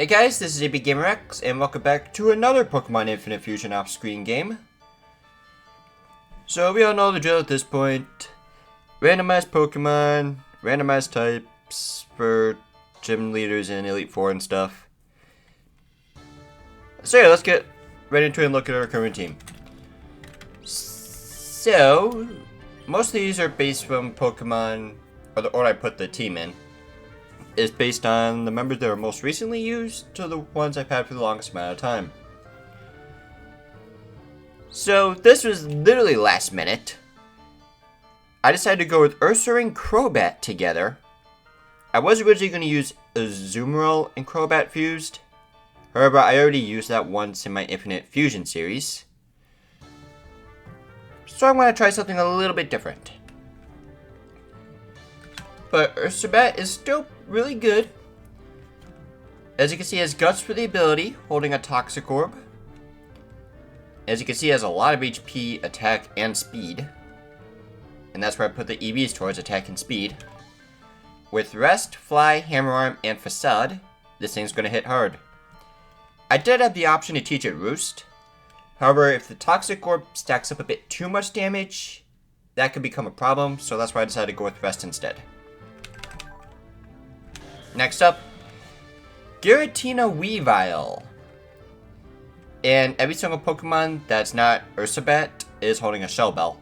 Hey guys, this is AB Gamer X, and welcome back to another Pokemon Infinite Fusion off-screen game. So we all know the drill at this point. Randomized Pokemon, randomized types for gym leaders in Elite Four and stuff. So yeah, let's get right into it and look at our current team. So, most of these are based from Pokemon, or the order I put the team in is based on the members that are most recently used to the ones I've had for the longest amount of time. So this was literally last minute. I decided to go with Ursaring and Crobat together. I was originally going to use Azumarill and Crobat fused. However, I already used that once in my Infinite Fusion series. So I'm going to try something a little bit different. But Ursaring is still really good. As you can see, it has Guts for the ability, holding a Toxic Orb. As you can see, it has a lot of HP, attack, and speed. And that's where I put the EVs towards, attack and speed. With Rest, Fly, Hammer Arm, and Facade, this thing's going to hit hard. I did have the option to teach it Roost. However, if the Toxic Orb stacks up a bit too much damage, that could become a problem, so that's why I decided to go with Rest instead. Next up, Giratina Weavile. And every single Pokemon that's not Ursaring is holding a Shell Bell,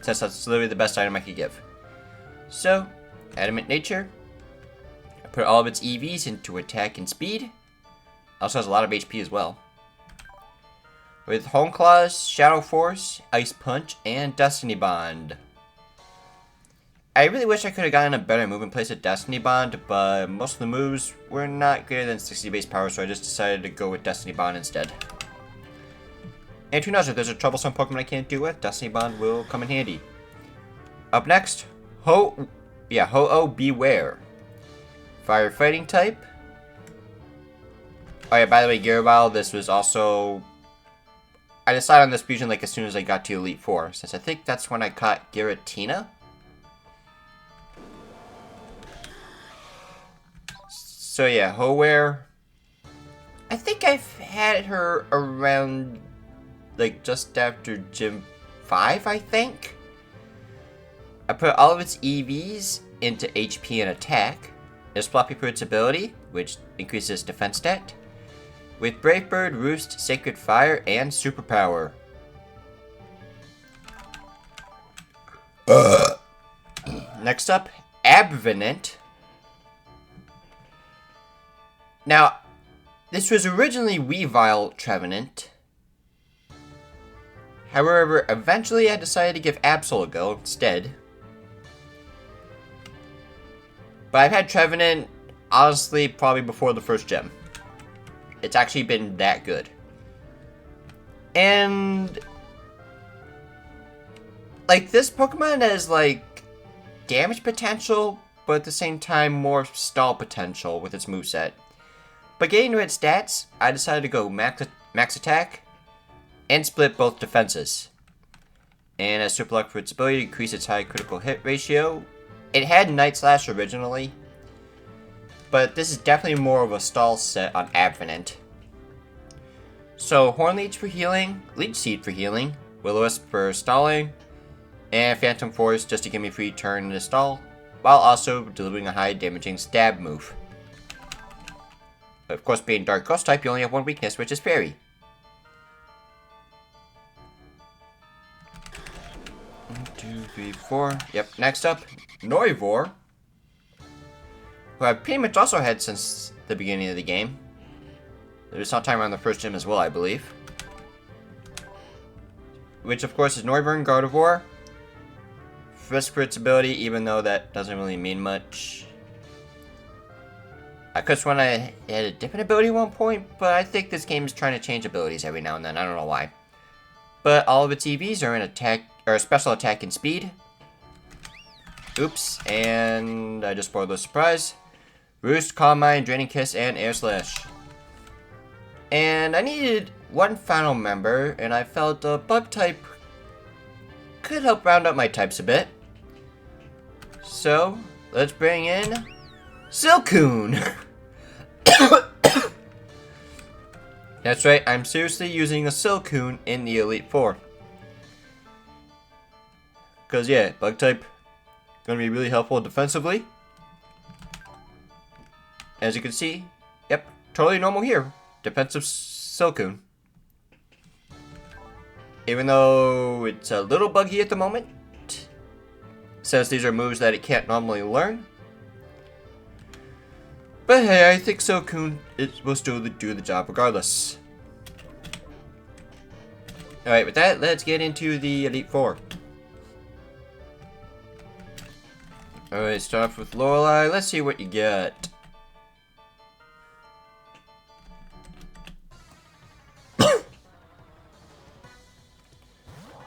since that's literally the best item I could give. So, Adamant Nature. I put all of its EVs into attack and speed. Also has a lot of HP as well. With Hone Claws, Shadow Force, Ice Punch, and Destiny Bond. I really wish I could have gotten a better move in place of Destiny Bond, but most of the moves were not greater than 60 base power, so I just decided to go with Destiny Bond instead. And who knows, if there's a troublesome Pokemon I can't deal with, Destiny Bond will come in handy. Up next, Ho-Oh Beware. Fire Fighting type. Oh yeah, by the way, Weavile, this was also... I decided on this fusion like as soon as I got to Elite Four, since I think that's when I caught Giratina. So yeah, Ho-Oh. I think I've had her around, like, just after Gym 5, I think. I put all of its EVs into HP and attack. There's Floppy for its ability, which increases defense stat. With Brave Bird, Roost, Sacred Fire, and Superpower. Next up, Abvenant. Now, this was originally Weavile Trevenant. However, eventually I decided to give Absol a go instead. But I've had Trevenant, honestly, probably before the first gem. It's actually been that good. And... like, this Pokemon has, like, damage potential, but at the same time more stall potential with its moveset. But getting to its stats, I decided to go max attack and split both defenses. And as Super Luck for its ability to increase its high critical hit ratio. It had Night Slash originally, but this is definitely more of a stall set on Abvenant. So Horn Leech for healing, Leech Seed for healing, Will-O-Wisp for stalling, and Phantom Force just to give me free turn in the stall, while also delivering a high damaging stab move. Of course, being Dark Ghost type, you only have one weakness, which is Fairy. 1, 2, 3, 4. Yep, next up, Noivore, who I've pretty much also had since the beginning of the game. There was some time around the first gym as well, I believe. Which, of course, is Noivore and Gardevoir. Frisk for its ability, even though that doesn't really mean much. I could have sworn I had a different ability at one point, but I think this game is trying to change abilities every now and then. I don't know why. But all of its EVs are in attack, or special attack and speed. Oops, and I just spoiled the surprise. Roost, Calm Mind, Draining Kiss, and Air Slash. And I needed one final member, and I felt a bug type could help round up my types a bit. So, let's bring in Silcoon. That's right, I'm seriously using a Silcoon in the Elite Four. Because, yeah, Bug type going to be really helpful defensively. As you can see, yep, totally normal here. Defensive Silcoon. Even though it's a little buggy at the moment, since these are moves that it can't normally learn. But hey, I think Silcoon will still do the job regardless. Alright, with that, let's get into the Elite Four. Alright, start off with Lorelei. Let's see what you get.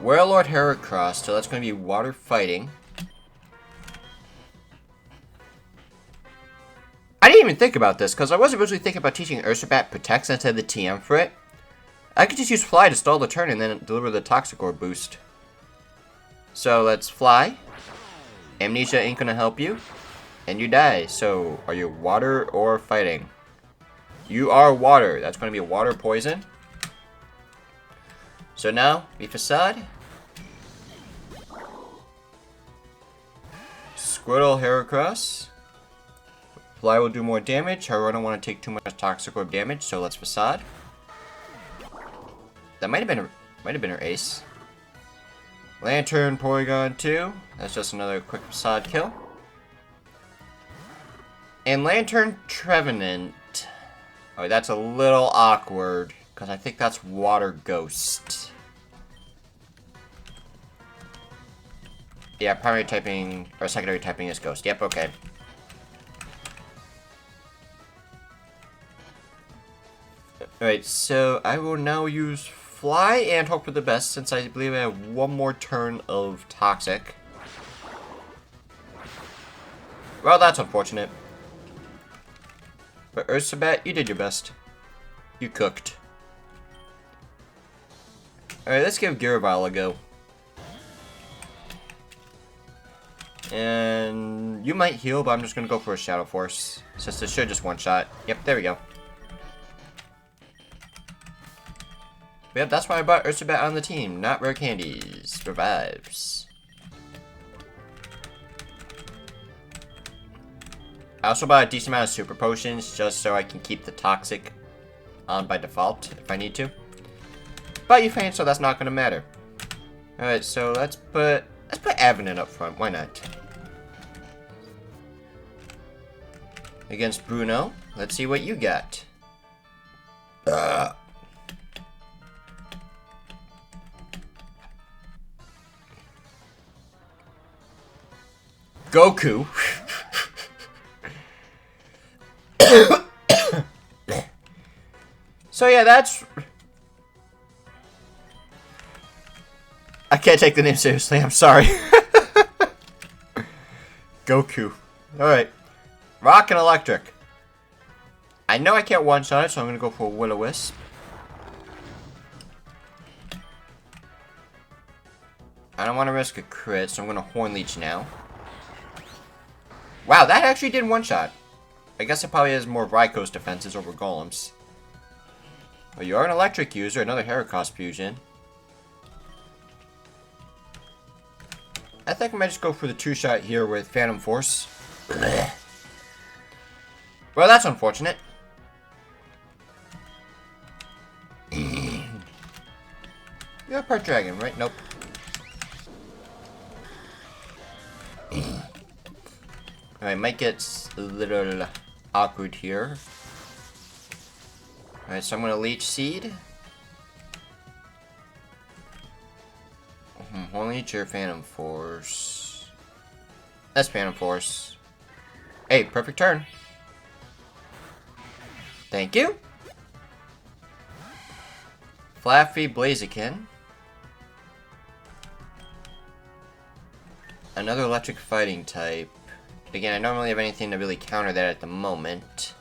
Warlord Heracross, so that's going to be water fighting. I didn't even think about this, because I wasn't originally thinking about teaching Ursabat Protects instead of the TM for it. I could just use Fly to stall the turn and then deliver the Toxic Orb boost. So let's Fly. Amnesia ain't going to help you. And you die. So, are you water or fighting? You are water. That's going to be a water poison. So now, be Facade. Squirtle Heracross. Fly will do more damage, however I don't want to take too much Toxic Orb damage, so let's Facade. That might have been her ace. Lantern Porygon 2. That's just another quick Facade kill. And Lantern Trevenant. Oh, that's a little awkward, because I think that's Water Ghost. Yeah, primary typing, or secondary typing is Ghost. Yep, okay. Alright, so I will now use Fly and hope for the best, since I believe I have one more turn of Toxic. Well, that's unfortunate. But Ursabat, you did your best. You cooked. Alright, let's give Giraval a go. And you might heal, but I'm just going to go for a Shadow Force, since it should just one-shot. Yep, there we go. Yep, that's why I brought Ursabat on the team. Not rare candies. Revives. I also bought a decent amount of Super Potions, just so I can keep the Toxic on by default, if I need to. But you faint, so that's not going to matter. Alright, so let's put Avenant up front. Why not? Against Bruno. Let's see what you got. Goku. So yeah, that's... I can't take the name seriously, I'm sorry. Goku. Alright. Rock and Electric. I know I can't one-shot it, so I'm going to go for a Will-O-Wisp. I don't want to risk a crit, so I'm going to Horn Leech now. Wow, that actually did one-shot. I guess it probably has more Raikou defenses over Golems. Well, you are an Electric user, another Heracross fusion. I think I might just go for the two-shot here with Phantom Force. Well, that's unfortunate. You're a part dragon, right? Nope. Alright, might get a little awkward here. Alright, so I'm gonna Leech Seed. Leech or Phantom Force? That's Phantom Force. Hey, perfect turn. Thank you. Flaffy Blaziken. Another electric fighting type. Again, I don't really have anything to really counter that at the moment.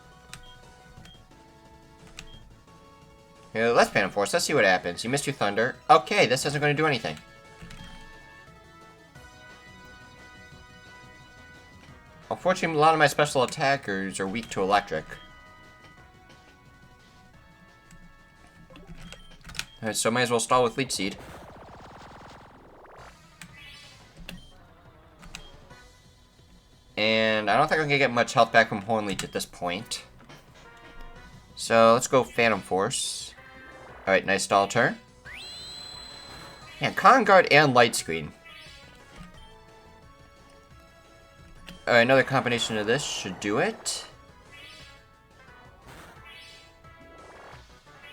Here, let's Phantom Force. Let's see what happens. You missed your Thunder. Okay, this isn't going to do anything. Unfortunately, a lot of my special attackers are weak to electric. Alright, so might as well stall with Leech Seed. And I don't think I'm gonna get much health back from Horn Leech at this point. So let's go Phantom Force. Alright, nice stall turn. Yeah, Con Guard and Light Screen. Alright, another combination of this should do it.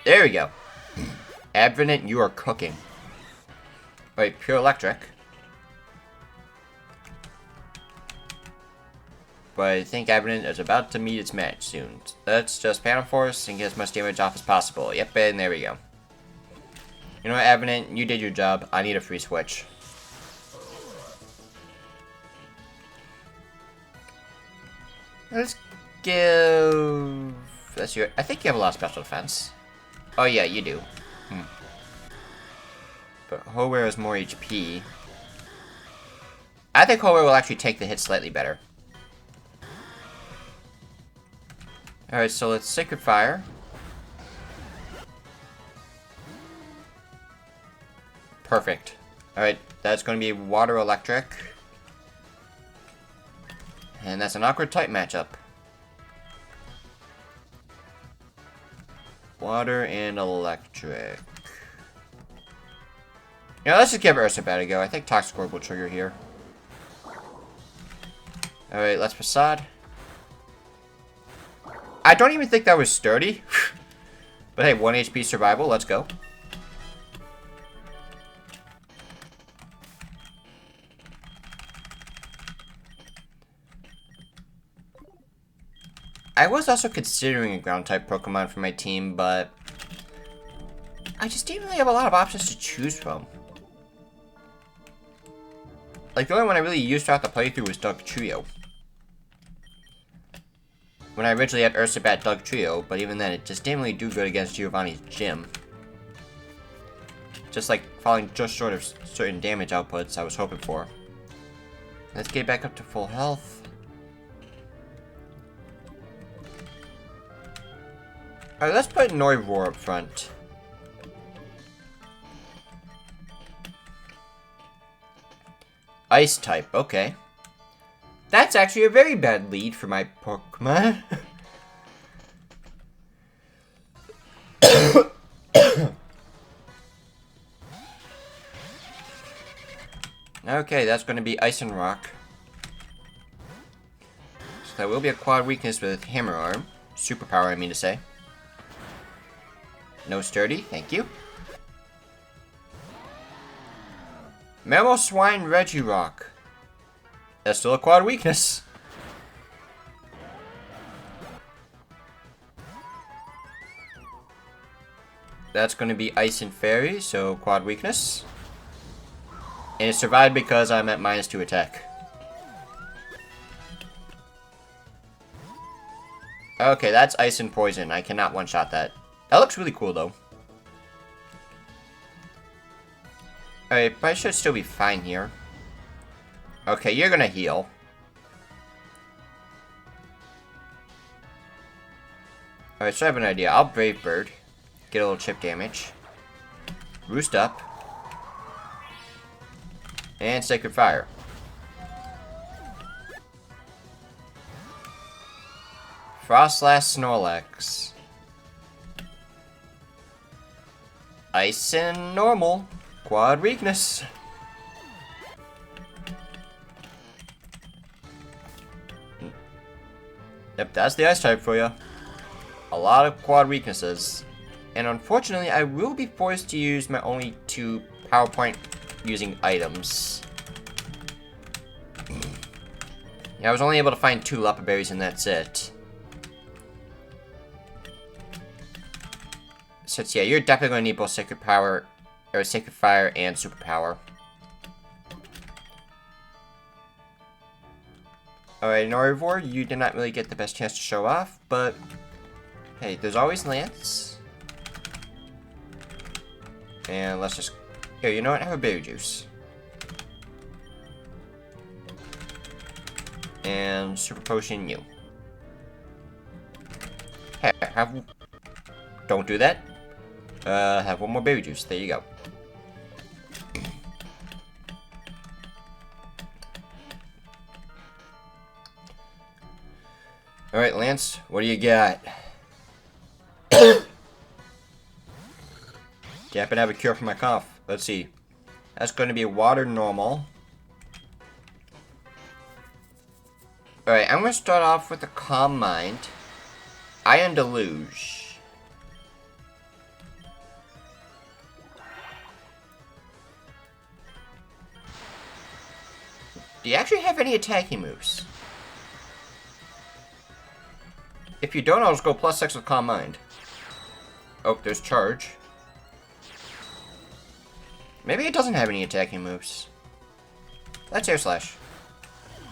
There we go. Advenant, you are cooking. Alright, Pure Electric. But I think Advenant is about to meet its match soon. Let's just Phantom Force and get as much damage off as possible. Yep, and there we go. You know what, Advenant, you did your job. I need a free switch. Let's give... That's your... I think you have a lot of special defense. Oh yeah, you do. But Howare has more HP. I think Howare will actually take the hit slightly better. Alright, so let's Sacred Fire. Perfect. Alright, that's going to be Water Electric. And that's an awkward type matchup. Water and Electric. Yeah, let's just give Ursabat a go. I think Toxic Orb will trigger here. Alright, let's Facade. I don't even think that was sturdy. But hey, 1 HP survival, let's go. I was also considering a ground-type Pokemon for my team, but I just didn't really have a lot of options to choose from. Like, the only one I really used throughout the playthrough was Dugtrio. When I originally had Ursabat Dugtrio, but even then, it just didn't really do good against Giovanni's gym. Just like falling just short of certain damage outputs I was hoping for. Let's get back up to full health. Alright, let's put Noivroar up front. Ice type, okay. That's actually a very bad lead for my Pokemon. Okay, that's going to be Ice and Rock. So that will be a quad weakness with Hammer Arm. Superpower, I mean to say. No Sturdy, thank you. Mamoswine Regirock. That's still a quad weakness. That's going to be Ice and Fairy, so quad weakness. And it survived because I'm at -2 attack. Okay, that's Ice and Poison. I cannot one-shot that. That looks really cool, though. Alright, but I should still be fine here. Okay, you're gonna heal. Alright, so I have an idea. I'll Brave Bird. Get a little chip damage. Roost up. And Sacred Fire. Frostlass Snorlax. Ice and Normal. Quad weakness. Yep, that's the Ice type for you. A lot of quad weaknesses. And unfortunately, I will be forced to use my only 2 PowerPoint using items. Yeah, I was only able to find 2 Leppa Berries and that's it. So yeah, you're definitely going to need both Sacred Power, or Sacred Fire and Superpower. Alright, Noivroar, you did not really get the best chance to show off, but hey, there's always Lance. And let's just... Here, you know what? Have a Berry Juice. And Super Potion you. Hey, don't do that. Have one more baby juice. There you go. Alright, Lance, what do you got? Do you happen to have a cure for my cough? Let's see. That's going to be water normal. Alright, I'm going to start off with a Calm Mind. Iron Deluge. Do you actually have any attacking moves? If you don't, I'll just go +6 with Calm Mind. Oh, there's Charge. Maybe it doesn't have any attacking moves. Let's Air Slash.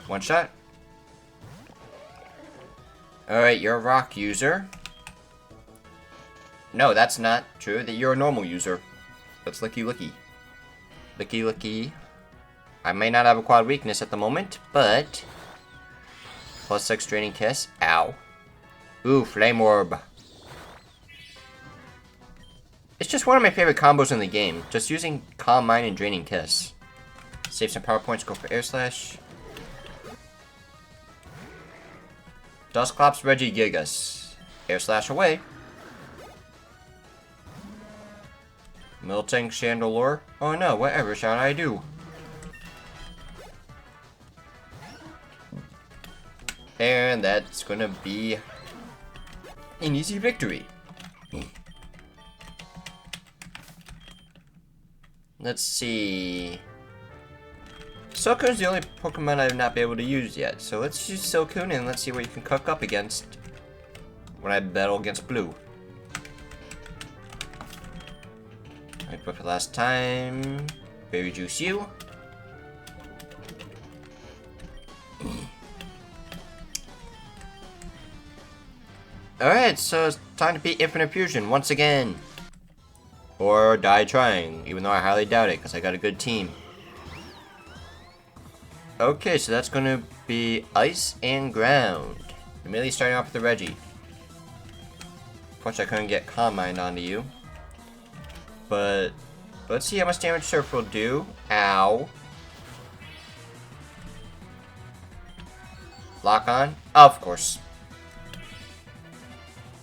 One shot. Alright, you're a rock user. No, that's not true. That you're a normal user. That's Licky Licky. Licky Licky. I may not have a quad weakness at the moment, but... +6 Draining Kiss. Ow. Ooh, Flame Orb. It's just one of my favorite combos in the game. Just using Calm Mind and Draining Kiss. Save some power points, go for Air Slash. Dusclops Regigigas. Air Slash away. Melting Chandelure. Oh no, whatever shall I do? And that's gonna be an easy victory. Let's see. Silcoon's the only Pokemon I've not been able to use yet, so let's use Silcoon and let's see what you can cook up against when I battle against Blue. Alright, but for last time, Berry Juice you. Alright, so it's time to beat Infinite Fusion once again. Or die trying, even though I highly doubt it, because I got a good team. Okay, so that's going to be Ice and Ground. Immediately starting off with the Reggie. Unfortunately, I couldn't get Calm Mind onto you. But let's see how much damage Surf will do. Ow. Lock on? Of course.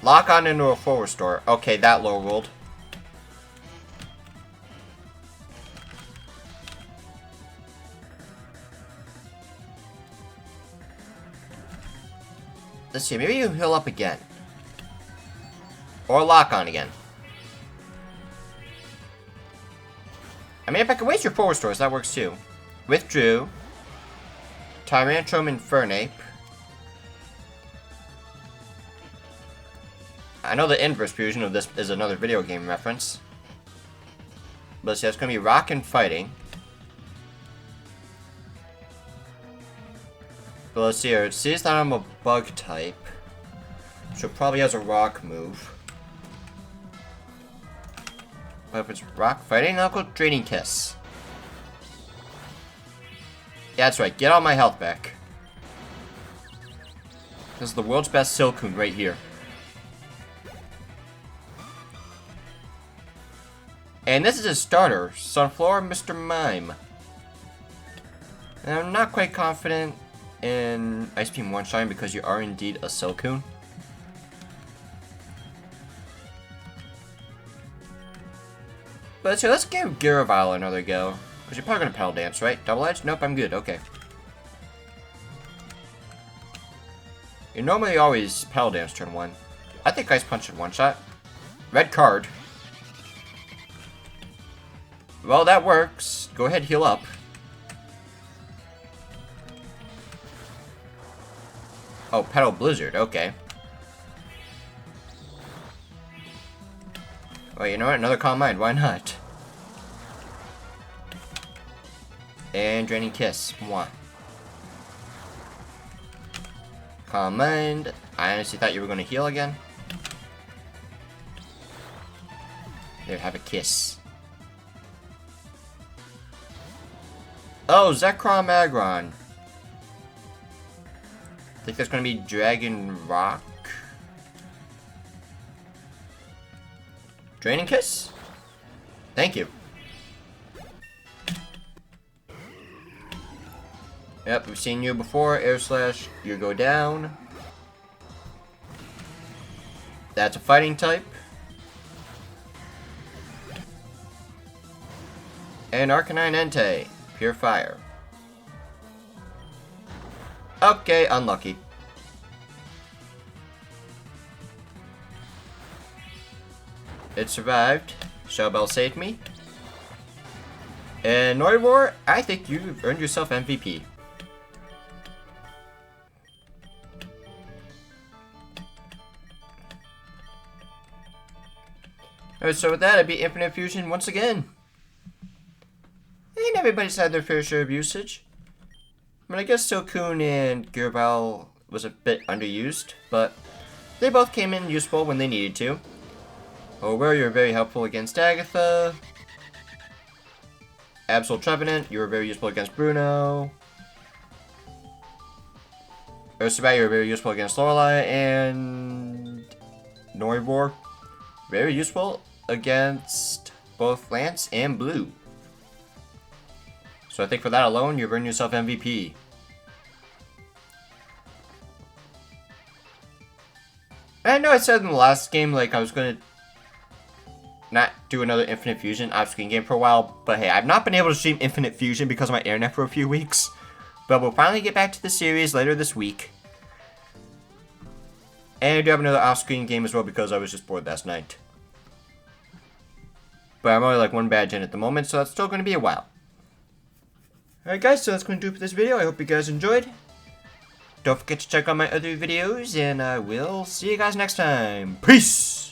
Lock on into a full restore. Okay, that low rolled. Let's see, maybe you heal up again. Or lock on again. I mean, if I can waste your full restores, that works too. Withdrew. Tyrantrum Infernape. I know the inverse fusion of this is another video game reference. But let's see, it's going to be Rock and Fighting. But let's see here, it sees that I'm a Bug type. So it probably has a Rock move. But if it's Rock Fighting, I'll go Draining Kiss. Yeah, that's right, get all my health back. This is the world's best Silcoon right here. And this is his starter, Sunflower Mr. Mime. And I'm not quite confident in Ice Beam one-shine because you are indeed a Silcoon. But so let's give Giravile another go. Because you're probably going to Petal Dance, right? Double Edge? Nope, I'm good. Okay. You normally always Petal Dance turn 1. I think Ice Punch in one-shot. Red card. Well, that works. Go ahead, heal up. Oh, Petal Blizzard. Okay. Well, you know what? Another Calm Mind. Why not? And Draining Kiss. Mwah. Calm Mind. I honestly thought you were going to heal again. There, have a kiss. Oh, Zekrom Aggron. I think there's going to be Dragon Rock. Draining Kiss? Thank you. Yep, we've seen you before. Air Slash, you go down. That's a fighting type. And Arcanine Entei, pure fire. Okay, unlucky. It survived. Shell Bell saved me. And Noivore, I think you've earned yourself MVP. Alright, so with that, I beat Infinite Fusion once again. And everybody's had their fair share of usage. I mean, I guess Silcoon and Gearbell was a bit underused, but they both came in useful when they needed to. Oh, where you were very helpful against Agatha. Absol Trevenant, you were very useful against Bruno. Ursabat, you were very useful against Lorelei, and Noivore, very useful against both Lance and Blue. So I think for that alone, you've earned yourself MVP. I know I said in the last game, like, I was gonna not do another Infinite Fusion off-screen game for a while, but hey, I've not been able to stream Infinite Fusion because of my internet for a few weeks. But we'll finally get back to the series later this week. And I do have another off-screen game as well because I was just bored last night. But I'm only like one badge in at the moment, so that's still going to be a while. Alright guys, so that's going to do it for this video. I hope you guys enjoyed. Don't forget to check out my other videos, and I will see you guys next time. Peace!